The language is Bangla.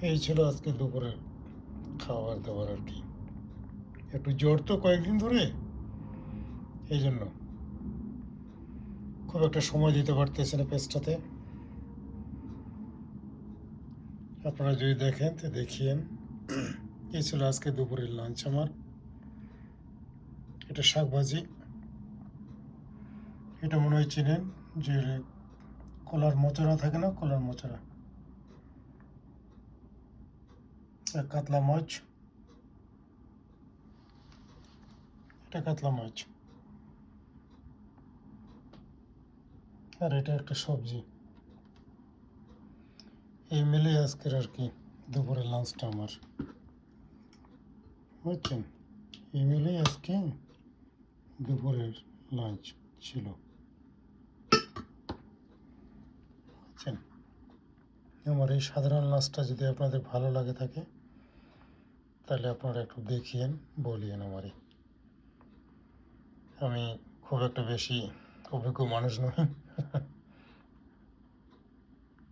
এই ছিল আজকে দুপুরের খাবার দাবার আর কি। একটু জ্বর তো কয়েকদিন ধরে, এই জন্য খুব একটা সময় দিতে পারতেছি না পেজটাতে। আপনারা যদি দেখেন তো দেখিয়েন। এই ছিল আজকে দুপুরের লাঞ্চ আমার। এটা শাক ভাজি। এটা মনে হয় চিনেন, যে কলার মোচড়া থাকে না, কলার মোচড়া। আর কাতলা মাছ, এটা কাতলা মাছ। আর এটা একটা সবজি। এই মিলে আজকের আর কি দুপুরের লাঞ্চটা আমার, বুঝছেন? এই মিলে আজকে দুপুরের লাঞ্চ ছিল, বুঝছেন? আমার এই সাধারণ লাঞ্চটা যদি আপনাদের ভালো লাগে থাকে, তাহলে আপনারা একটু দেখিয়েন, বলিয়েন আমারে। আমি খুব একটা বেশি অভিজ্ঞ মানুষ নই।